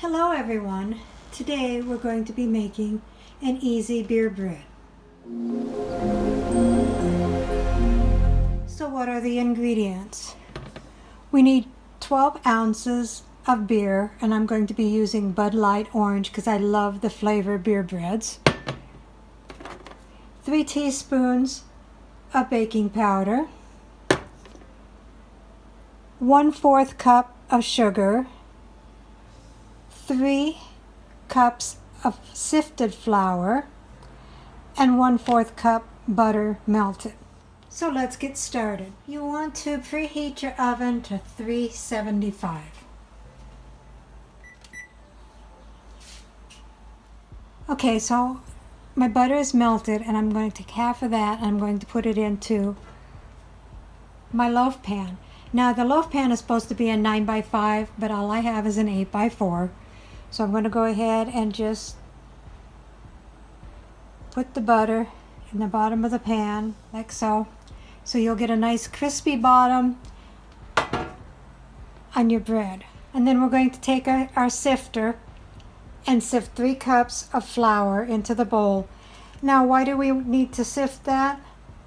Hello everyone. Today we're going to be making an easy beer bread. So what are the ingredients? We need 12 ounces of beer, and I'm going to be using Bud Light Orange because I love the flavor of beer breads. 3 teaspoons of baking powder, 1/4 cup of sugar, 3 cups of sifted flour, and 1/4 cup butter melted. So let's get started. You want to preheat your oven to 375. Okay, so my butter is melted, and I'm going to take half of that and I'm going to put it into my loaf pan. Now the loaf pan is supposed to be a 9x5, but all I have is an 8x4. So I'm going to go ahead and just put the butter in the bottom of the pan, like so. So you'll get a nice crispy bottom on your bread. And then we're going to take our sifter and sift 3 cups of flour into the bowl. Now, why do we need to sift that?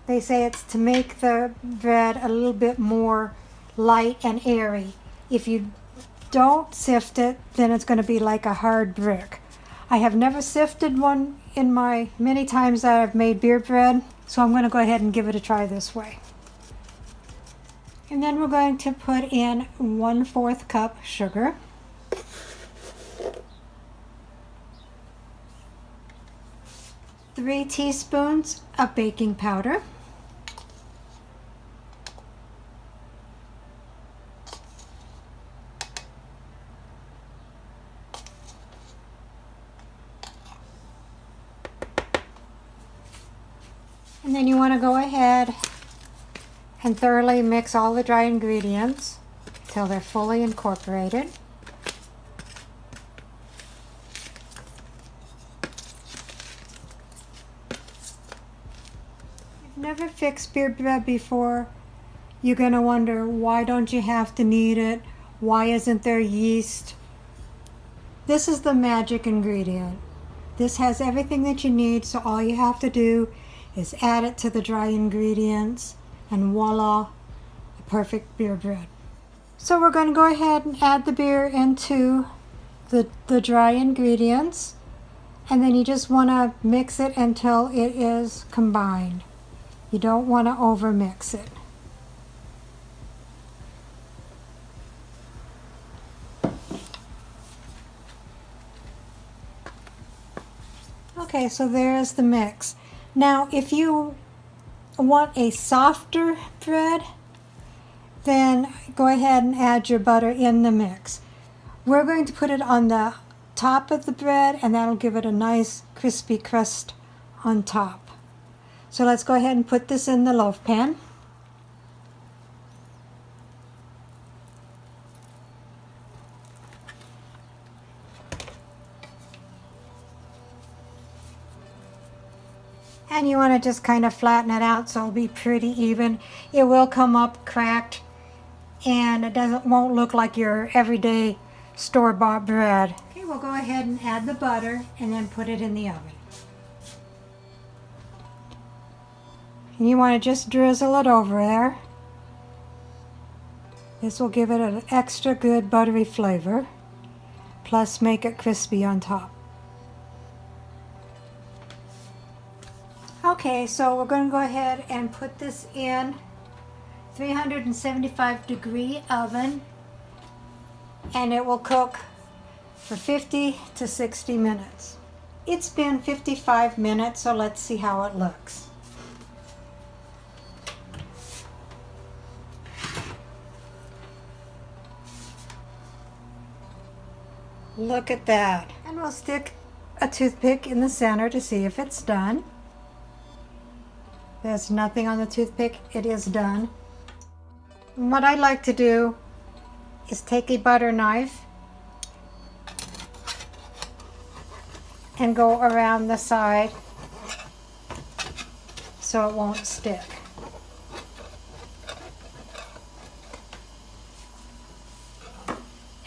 They say it's to make the bread a little bit more light and airy. If you don't sift it, then it's going to be like a hard brick. I have never sifted one in my many times that I've made beer bread, so I'm going to go ahead and give it a try this way. And then we're going to put in 1/4 cup sugar, three teaspoons of baking powder, and then you want to go ahead and thoroughly mix all the dry ingredients until they're fully incorporated. If you've never fixed beer bread before, you're going to wonder, why don't you have to knead it? Why isn't there yeast? This is the magic ingredient. This has everything that you need, so all you have to do is add it to the dry ingredients, and voila, a perfect beer bread. So we're going to go ahead and add the beer into the dry ingredients, and then you just want to mix it until it is combined. You don't want to over mix it. Okay, so there's the mix. Now, if you want a softer bread, then go ahead and add your butter in the mix. We're going to put it on the top of the bread, and that'll give it a nice crispy crust on top. So let's go ahead and put this in the loaf pan. And you want to just kind of flatten it out so it'll be pretty even. It will come up cracked, and it won't look like your everyday store-bought bread. Okay, we'll go ahead and add the butter and then put it in the oven. And you want to just drizzle it over there. This will give it an extra good buttery flavor, plus make it crispy on top. Okay, so we're going to go ahead and put this in 375 degree oven, and it will cook for 50 to 60 minutes. It's been 55 minutes, so let's see how it looks. Look at that. And we'll stick a toothpick in the center to see if it's done. There's nothing on the toothpick. It is done. And what I like to do is take a butter knife and go around the side so it won't stick.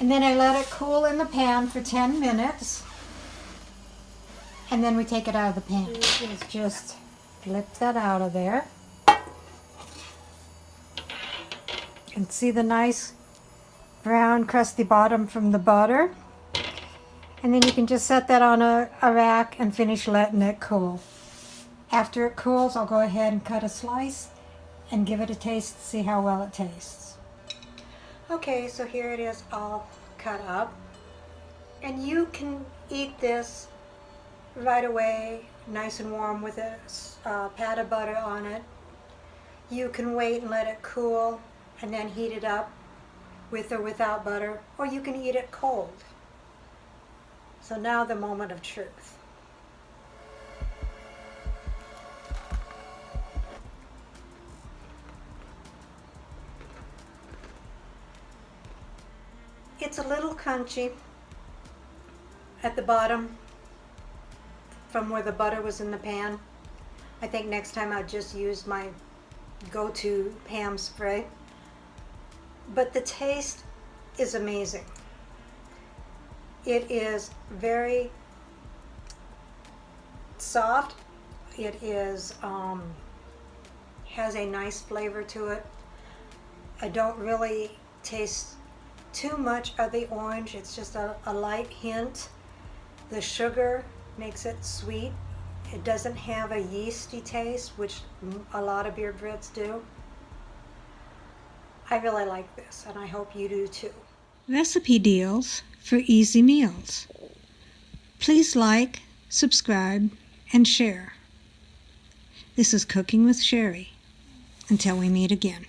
And then I let it cool in the pan for 10 minutes. And then we take it out of the pan. Is just flip that out of there. And see the nice brown crusty bottom from the butter. And then you can just set that on a rack and finish letting it cool. After it cools, I'll go ahead and cut a slice and give it a taste to see how well it tastes. Okay, so here it is all cut up. And you can eat this right away, nice and warm with a pat of butter on it. You can wait and let it cool and then heat it up with or without butter, or you can eat it cold. So now the moment of truth. It's a little crunchy at the bottom from where the butter was in the pan. I think next time I'll just use my go-to Pam spray. But the taste is amazing. It is very soft. It is has a nice flavor to it. I don't really taste too much of the orange. It's just a light hint. The sugar makes it sweet. It doesn't have a yeasty taste, which a lot of beer Brits do. I really like this, and I hope you do too. Recipe deals for easy meals. Please like, subscribe, and share. This is Cooking with Sherry. Until we meet again.